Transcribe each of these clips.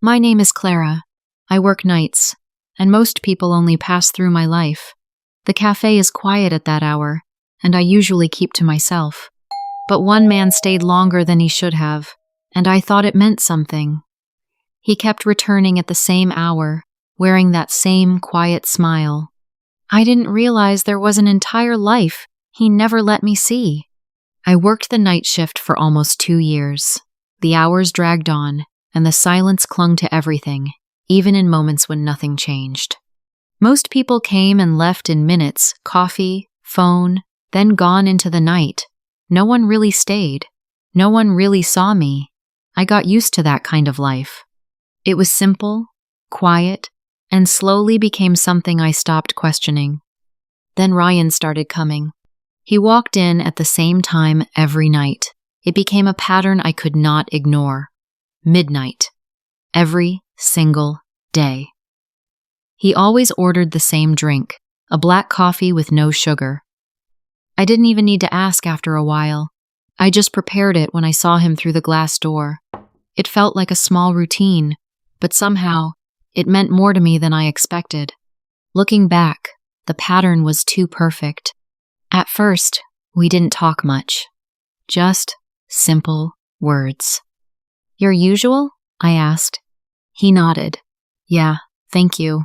My name is Clara. I work nights, and most people only pass through my life. The cafe is quiet at that hour, and I usually keep to myself. But one man stayed longer than he should have, and I thought it meant something. He kept returning at the same hour, wearing that same quiet smile. I didn't realize there was an entire life he never let me see. I worked the night shift for almost 2 years. The hours dragged on, and the silence clung to everything, even in moments when nothing changed. Most people came and left in minutes, coffee, phone, then gone into the night. No one really stayed. No one really saw me. I got used to that kind of life. It was simple, quiet, and slowly became something I stopped questioning. Then Ryan started coming. He walked in at the same time every night. It became a pattern I could not ignore. Midnight. Every single day. He always ordered the same drink, a black coffee with no sugar. I didn't even need to ask after a while. I just prepared it when I saw him through the glass door. It felt like a small routine, but somehow, it meant more to me than I expected. Looking back, the pattern was too perfect. At first, we didn't talk much. Just simple words. "Your usual?" I asked. He nodded. "Yeah, thank you."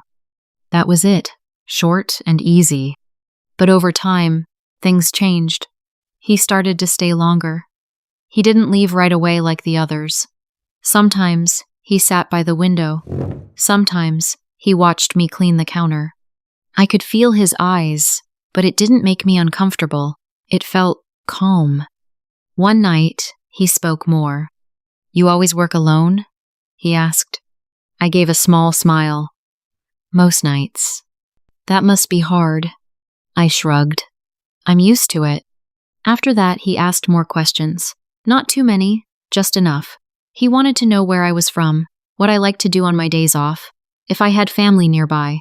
That was it, short and easy. But over time, things changed. He started to stay longer. He didn't leave right away like the others. Sometimes, he sat by the window. Sometimes, he watched me clean the counter. I could feel his eyes, but it didn't make me uncomfortable. It felt calm. One night, he spoke more. "You always work alone?" he asked. I gave a small smile. "Most nights." "That must be hard." I shrugged. "I'm used to it." After that, he asked more questions. Not too many, just enough. He wanted to know where I was from, what I liked to do on my days off, if I had family nearby.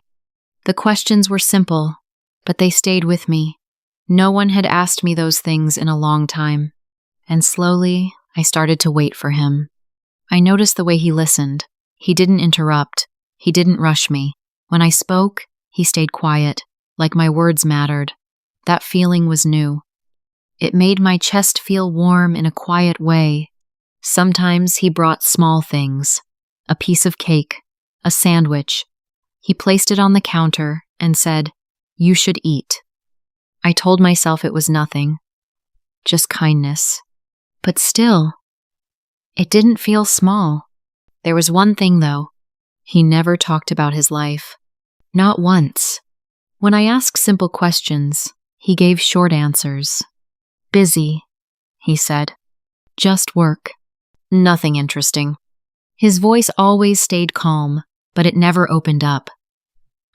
The questions were simple, but they stayed with me. No one had asked me those things in a long time. And slowly, I started to wait for him. I noticed the way he listened. He didn't interrupt. He didn't rush me. When I spoke, he stayed quiet, like my words mattered. That feeling was new. It made my chest feel warm in a quiet way. Sometimes he brought small things. A piece of cake, a sandwich. He placed it on the counter and said, "You should eat." I told myself it was nothing. Just kindness. But still, it didn't feel small. There was one thing, though. He never talked about his life. Not once. When I asked simple questions, he gave short answers. "Busy," he said. "Just work. Nothing interesting." His voice always stayed calm, but it never opened up.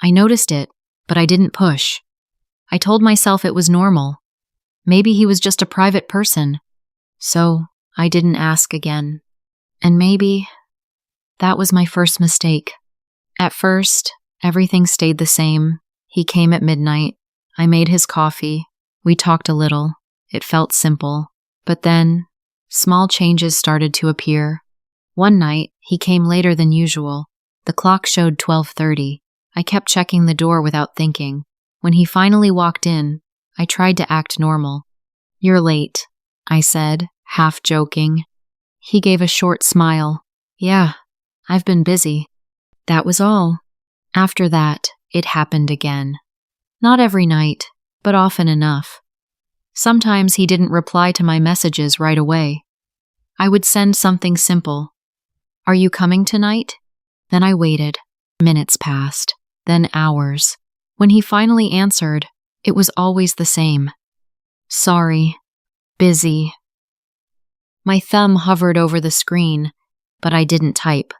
I noticed it, but I didn't push. I told myself it was normal. Maybe he was just a private person. So I didn't ask again. And maybe that was my first mistake. At first, everything stayed the same. He came at midnight. I made his coffee. We talked a little. It felt simple. But then, small changes started to appear. One night, he came later than usual. The clock showed 12:30. I kept checking the door without thinking. When he finally walked in, I tried to act normal. "You're late," I said, half joking. He gave a short smile. "Yeah, I've been busy." That was all. After that, it happened again. Not every night, but often enough. Sometimes he didn't reply to my messages right away. I would send something simple. "Are you coming tonight?" Then I waited. Minutes passed, then hours. When he finally answered, it was always the same. "Sorry. Busy." My thumb hovered over the screen, but I didn't type.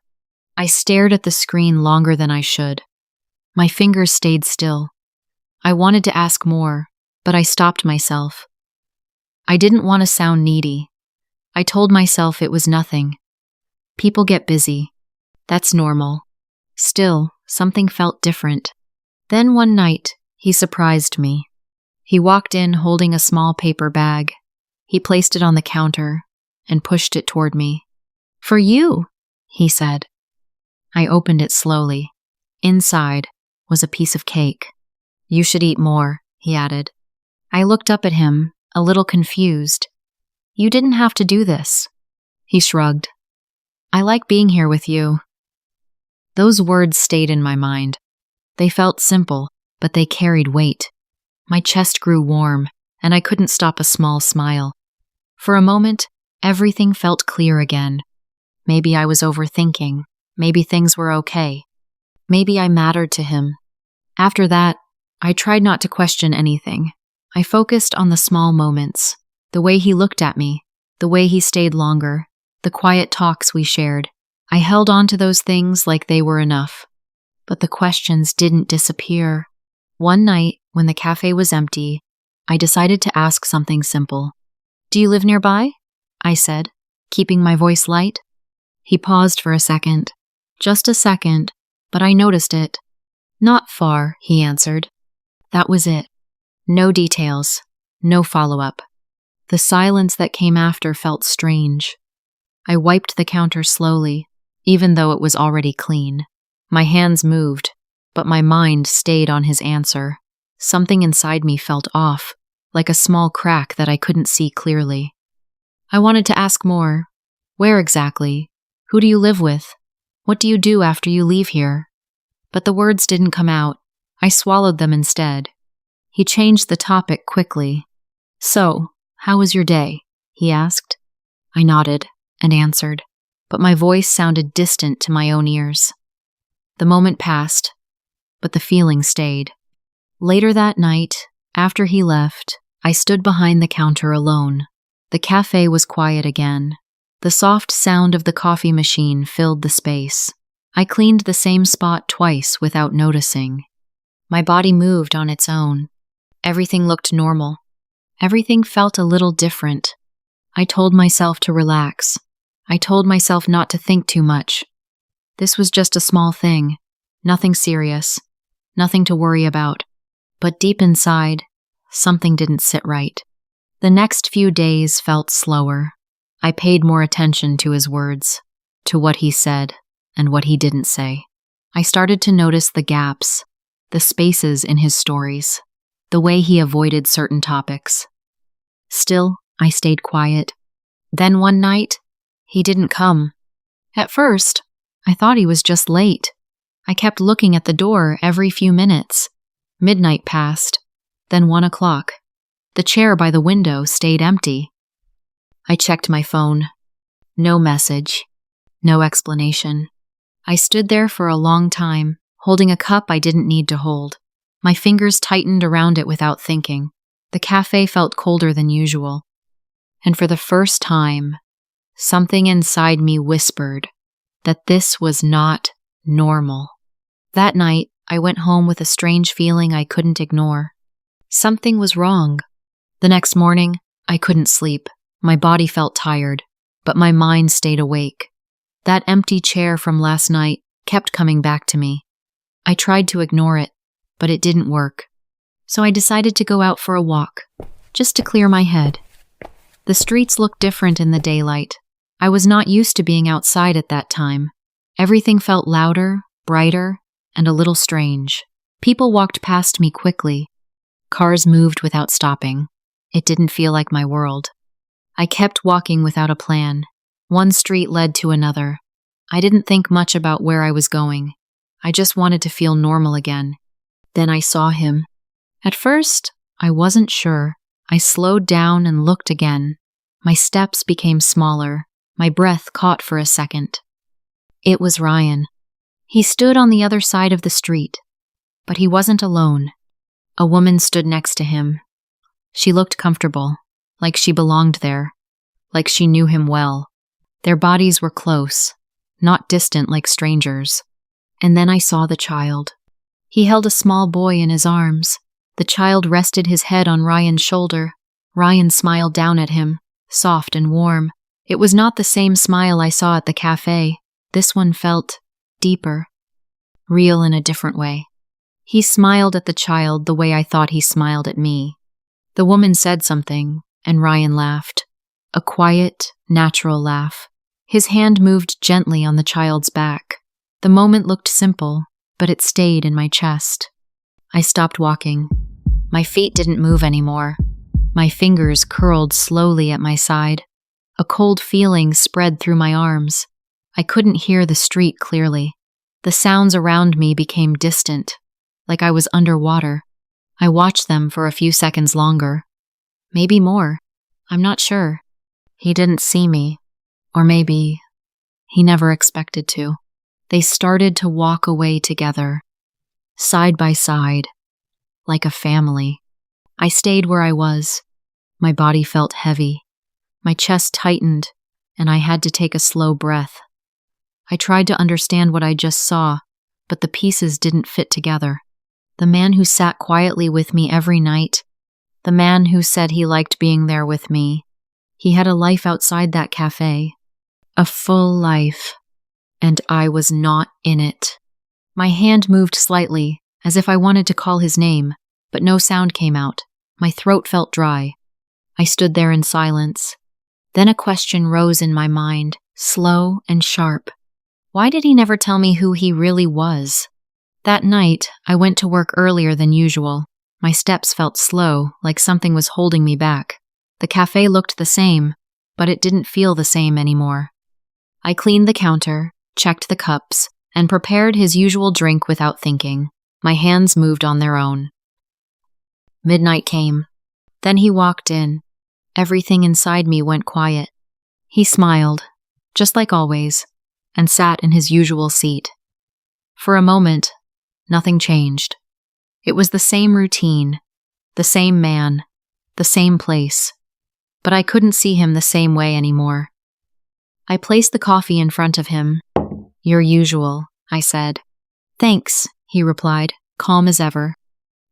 I stared at the screen longer than I should. My fingers stayed still. I wanted to ask more, but I stopped myself. I didn't want to sound needy. I told myself it was nothing. People get busy. That's normal. Still, something felt different. Then one night, he surprised me. He walked in holding a small paper bag. He placed it on the counter and pushed it toward me. "For you," he said. I opened it slowly. Inside was a piece of cake. "You should eat more," he added. I looked up at him, a little confused. "You didn't have to do this." He shrugged. "I like being here with you." Those words stayed in my mind. They felt simple, but they carried weight. My chest grew warm, and I couldn't stop a small smile. For a moment, everything felt clear again. Maybe I was overthinking. Maybe things were okay. Maybe I mattered to him. After that, I tried not to question anything. I focused on the small moments, the way he looked at me, the way he stayed longer, the quiet talks we shared. I held on to those things like they were enough. But the questions didn't disappear. One night, when the cafe was empty, I decided to ask something simple. "Do you live nearby?" I said, keeping my voice light. He paused for a second. Just a second, but I noticed it. "Not far," he answered. That was it. No details, no follow-up. The silence that came after felt strange. I wiped the counter slowly, even though it was already clean. My hands moved, but my mind stayed on his answer. Something inside me felt off, like a small crack that I couldn't see clearly. I wanted to ask more. Where exactly? Who do you live with? What do you do after you leave here? But the words didn't come out. I swallowed them instead. He changed the topic quickly. "So, how was your day?" he asked. I nodded and answered, but my voice sounded distant to my own ears. The moment passed, but the feeling stayed. Later that night, after he left, I stood behind the counter alone. The cafe was quiet again. The soft sound of the coffee machine filled the space. I cleaned the same spot twice without noticing. My body moved on its own. Everything looked normal. Everything felt a little different. I told myself to relax. I told myself not to think too much. This was just a small thing. Nothing serious. Nothing to worry about. But deep inside, something didn't sit right. The next few days felt slower. I paid more attention to his words, to what he said, and what he didn't say. I started to notice the gaps, the spaces in his stories, the way he avoided certain topics. Still, I stayed quiet. Then one night, he didn't come. At first, I thought he was just late. I kept looking at the door every few minutes. Midnight passed, then 1 o'clock. The chair by the window stayed empty. I checked my phone. No message. No explanation. I stood there for a long time, holding a cup I didn't need to hold. My fingers tightened around it without thinking. The cafe felt colder than usual. And for the first time, something inside me whispered that this was not normal. That night, I went home with a strange feeling I couldn't ignore. Something was wrong. The next morning, I couldn't sleep. My body felt tired, but my mind stayed awake. That empty chair from last night kept coming back to me. I tried to ignore it, but it didn't work. So I decided to go out for a walk, just to clear my head. The streets looked different in the daylight. I was not used to being outside at that time. Everything felt louder, brighter, and a little strange. People walked past me quickly. Cars moved without stopping. It didn't feel like my world. I kept walking without a plan. One street led to another. I didn't think much about where I was going. I just wanted to feel normal again. Then I saw him. At first, I wasn't sure. I slowed down and looked again. My steps became smaller. My breath caught for a second. It was Ryan. He stood on the other side of the street. But he wasn't alone. A woman stood next to him. She looked comfortable, like she belonged there, like she knew him well. Their bodies were close, not distant like strangers. And then I saw the child. He held a small boy in his arms. The child rested his head on Ryan's shoulder. Ryan smiled down at him, soft and warm. It was not the same smile I saw at the cafe. This one felt deeper, real in a different way. He smiled at the child the way I thought he smiled at me. The woman said something, and Ryan laughed. A quiet, natural laugh. His hand moved gently on the child's back. The moment looked simple, but it stayed in my chest. I stopped walking. My feet didn't move anymore. My fingers curled slowly at my side. A cold feeling spread through my arms. I couldn't hear the street clearly. The sounds around me became distant, like I was underwater. I watched them for a few seconds longer. Maybe more. I'm not sure. He didn't see me. Or maybe he never expected to. They started to walk away together, side by side, like a family. I stayed where I was. My body felt heavy. My chest tightened, and I had to take a slow breath. I tried to understand what I just saw, but the pieces didn't fit together. The man who sat quietly with me every night, the man who said he liked being there with me, he had a life outside that cafe. A full life. And I was not in it. My hand moved slightly, as if I wanted to call his name, but no sound came out. My throat felt dry. I stood there in silence. Then a question rose in my mind, slow and sharp. Why did he never tell me who he really was? That night, I went to work earlier than usual. My steps felt slow, like something was holding me back. The cafe looked the same, but it didn't feel the same anymore. I cleaned the counter, checked the cups, and prepared his usual drink without thinking. My hands moved on their own. Midnight came. Then he walked in. Everything inside me went quiet. He smiled, just like always, and sat in his usual seat. For a moment, nothing changed. It was the same routine, the same man, the same place, but I couldn't see him the same way anymore. I placed the coffee in front of him. "Your usual," I said. "Thanks," he replied, calm as ever.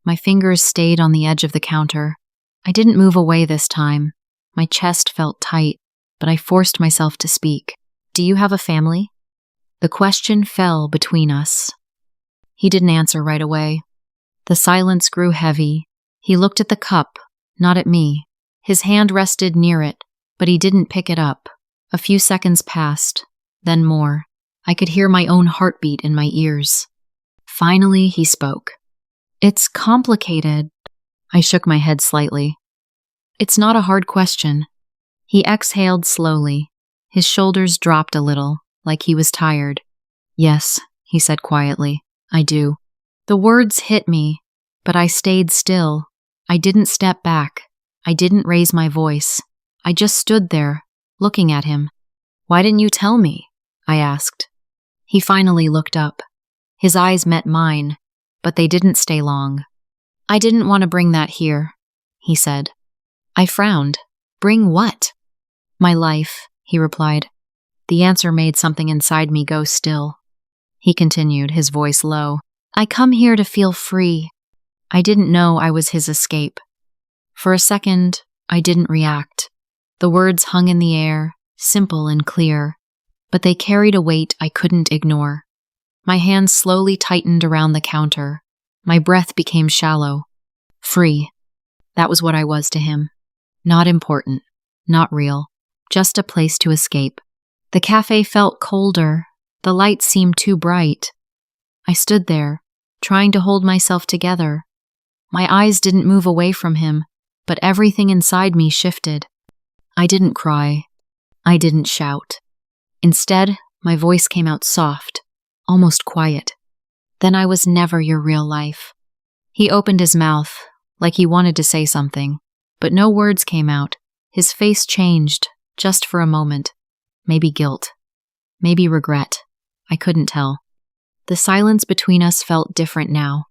My fingers stayed on the edge of the counter. I didn't move away this time. My chest felt tight, but I forced myself to speak. "Do you have a family?" The question fell between us. He didn't answer right away. The silence grew heavy. He looked at the cup, not at me. His hand rested near it, but he didn't pick it up. A few seconds passed, then more. I could hear my own heartbeat in my ears. Finally, he spoke. "It's complicated." I shook my head slightly. "It's not a hard question." He exhaled slowly. His shoulders dropped a little, like he was tired. "Yes," he said quietly, "I do." The words hit me, but I stayed still. I didn't step back. I didn't raise my voice. I just stood there, looking at him. "Why didn't you tell me?" I asked. He finally looked up. His eyes met mine, but they didn't stay long. "I didn't want to bring that here," he said. I frowned. "Bring what?" "My life," he replied. The answer made something inside me go still. He continued, his voice low. "I come here to feel free." I didn't know I was his escape. For a second, I didn't react. The words hung in the air, simple and clear, but they carried a weight I couldn't ignore. My hands slowly tightened around the counter. My breath became shallow. Free. That was what I was to him. Not important, not real, just a place to escape. The cafe felt colder. The lights seemed too bright. I stood there, trying to hold myself together. My eyes didn't move away from him, but everything inside me shifted. I didn't cry. I didn't shout. Instead, my voice came out soft, almost quiet. "Then I was never your real life." He opened his mouth, like he wanted to say something, but no words came out. His face changed, just for a moment. Maybe guilt. Maybe regret. I couldn't tell. The silence between us felt different now.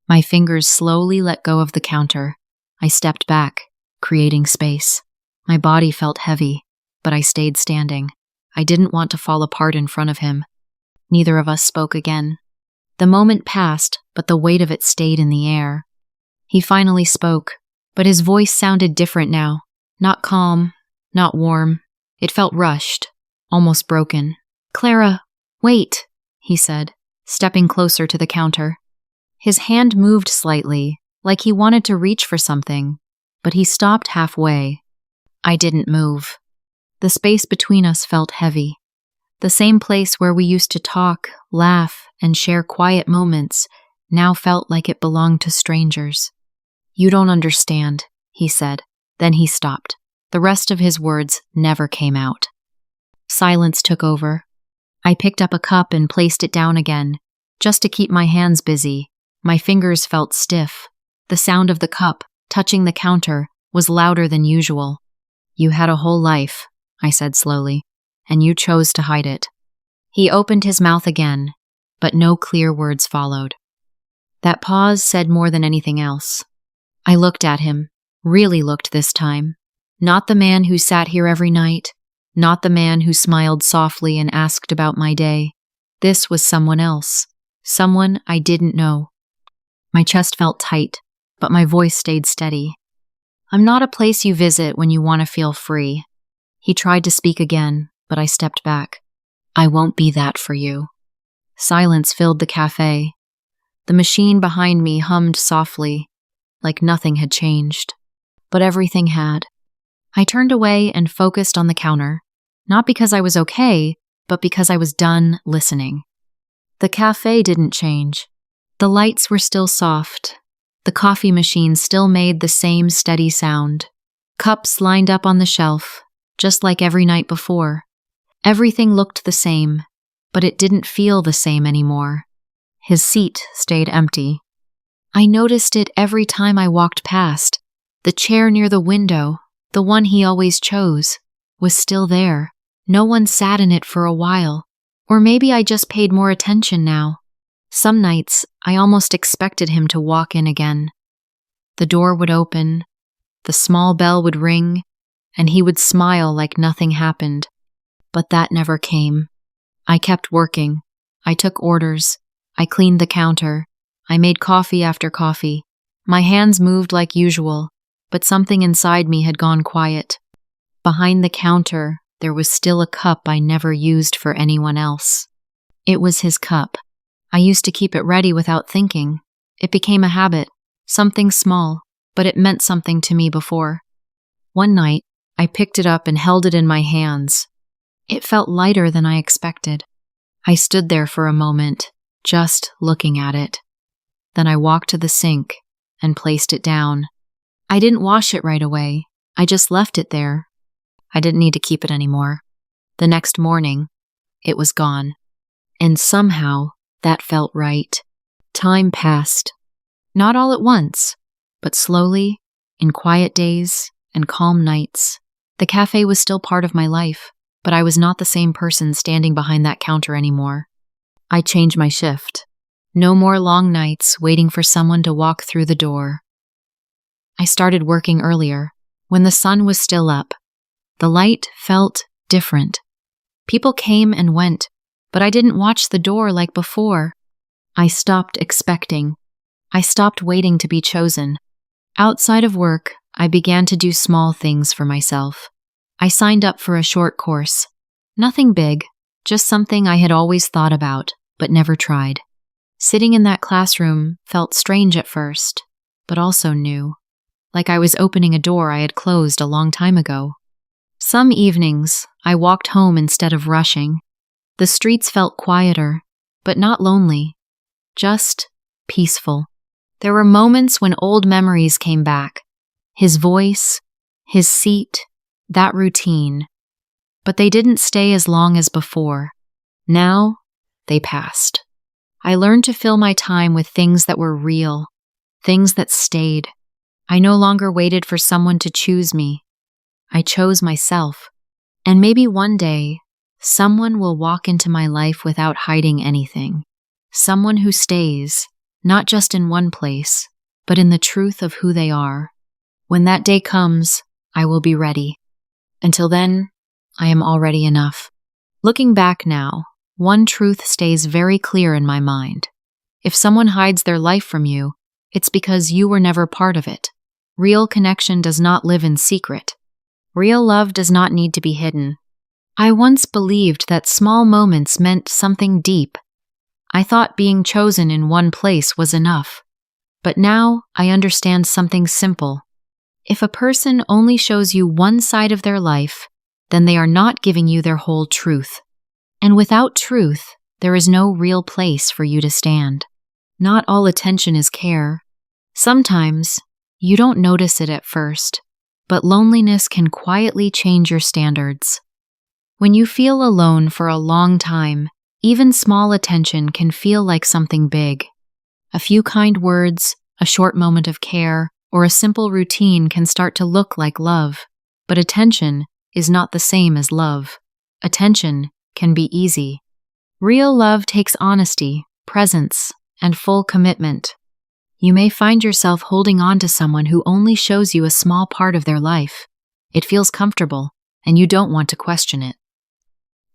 My fingers slowly let go of the counter. I stepped back, creating space. My body felt heavy, but I stayed standing. I didn't want to fall apart in front of him. Neither of us spoke again. The moment passed, but the weight of it stayed in the air. He finally spoke, but his voice sounded different now. Not calm, not warm. It felt rushed, almost broken. "Clara, wait," he said, stepping closer to the counter. His hand moved slightly, like he wanted to reach for something, but he stopped halfway. I didn't move. The space between us felt heavy. The same place where we used to talk, laugh, and share quiet moments now felt like it belonged to strangers. "You don't understand," he said. Then he stopped. The rest of his words never came out. Silence took over. I picked up a cup and placed it down again, just to keep my hands busy. My fingers felt stiff. The sound of the cup touching the counter was louder than usual. "You had a whole life," I said slowly, "and you chose to hide it." He opened his mouth again, but no clear words followed. That pause said more than anything else. I looked at him, really looked this time. Not the man who sat here every night, not the man who smiled softly and asked about my day. This was someone else, someone I didn't know. My chest felt tight, but my voice stayed steady. "I'm not a place you visit when you want to feel free." He tried to speak again, but I stepped back. "I won't be that for you." Silence filled the cafe. The machine behind me hummed softly, like nothing had changed. But everything had. I turned away and focused on the counter, not because I was okay, but because I was done listening. The cafe didn't change. The lights were still soft. The coffee machine still made the same steady sound. Cups lined up on the shelf, just like every night before. Everything looked the same, but it didn't feel the same anymore. His seat stayed empty. I noticed it every time I walked past. The chair near the window, the one he always chose, was still there. No one sat in it for a while. Or maybe I just paid more attention now. Some nights, I almost expected him to walk in again. The door would open, the small bell would ring, and he would smile like nothing happened. But that never came. I kept working. I took orders. I cleaned the counter. I made coffee after coffee. My hands moved like usual, but something inside me had gone quiet. Behind the counter, there was still a cup I never used for anyone else. It was his cup. I used to keep it ready without thinking. It became a habit, something small, but it meant something to me before. One night, I picked it up and held it in my hands. It felt lighter than I expected. I stood there for a moment, just looking at it. Then I walked to the sink and placed it down. I didn't wash it right away. I just left it there. I didn't need to keep it anymore. The next morning, it was gone. And somehow, that felt right. Time passed. Not all at once, but slowly, in quiet days and calm nights. The cafe was still part of my life, but I was not the same person standing behind that counter anymore. I changed my shift. No more long nights waiting for someone to walk through the door. I started working earlier, when the sun was still up. The light felt different. People came and went, but I didn't watch the door like before. I stopped expecting. I stopped waiting to be chosen. Outside of work, I began to do small things for myself. I signed up for a short course. Nothing big, just something I had always thought about, but never tried. Sitting in that classroom felt strange at first, but also new. Like I was opening a door I had closed a long time ago. Some evenings, I walked home instead of rushing. The streets felt quieter, but not lonely. Just peaceful. There were moments when old memories came back. His voice, his seat, that routine. But they didn't stay as long as before. Now, they passed. I learned to fill my time with things that were real, things that stayed. I no longer waited for someone to choose me. I chose myself. And maybe one day, someone will walk into my life without hiding anything. Someone who stays, not just in one place, but in the truth of who they are. When that day comes, I will be ready. Until then, I am already enough. Looking back now, one truth stays very clear in my mind. If someone hides their life from you, it's because you were never part of it. Real connection does not live in secret. Real love does not need to be hidden. I once believed that small moments meant something deep. I thought being chosen in one place was enough. But now I understand something simple. If a person only shows you one side of their life, then they are not giving you their whole truth. And without truth, there is no real place for you to stand. Not all attention is care. Sometimes, you don't notice it at first, but loneliness can quietly change your standards. When you feel alone for a long time, even small attention can feel like something big. A few kind words, a short moment of care, or a simple routine can start to look like love. But attention is not the same as love. Attention can be easy. Real love takes honesty, presence, and full commitment. You may find yourself holding on to someone who only shows you a small part of their life. It feels comfortable, and you don't want to question it.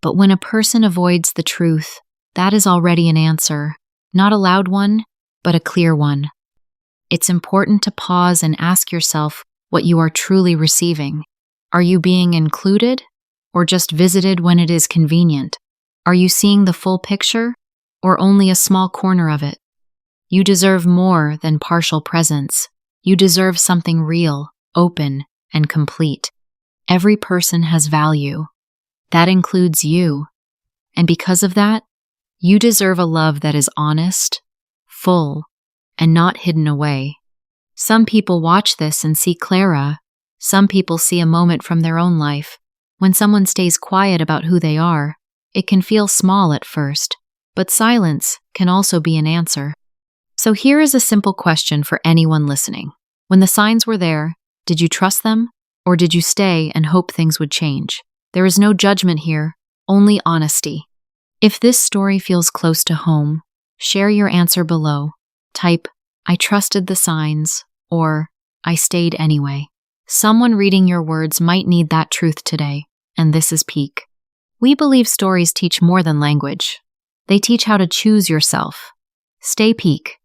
But when a person avoids the truth, that is already an answer, not a loud one, but a clear one. It's important to pause and ask yourself what you are truly receiving. Are you being included, or just visited when it is convenient? Are you seeing the full picture, or only a small corner of it? You deserve more than partial presence. You deserve something real, open, and complete. Every person has value. That includes you. And because of that, you deserve a love that is honest, full, and not hidden away. Some people watch this and see Clara. Some people see a moment from their own life. When someone stays quiet about who they are, it can feel small at first, but silence can also be an answer. So here is a simple question for anyone listening. When the signs were there, did you trust them, or did you stay and hope things would change? There is no judgment here, only honesty. If this story feels close to home, share your answer below. Type, "I trusted the signs," or "I stayed anyway." Someone reading your words might need that truth today, and this is Peak. We believe stories teach more than language. They teach how to choose yourself. Stay Peak.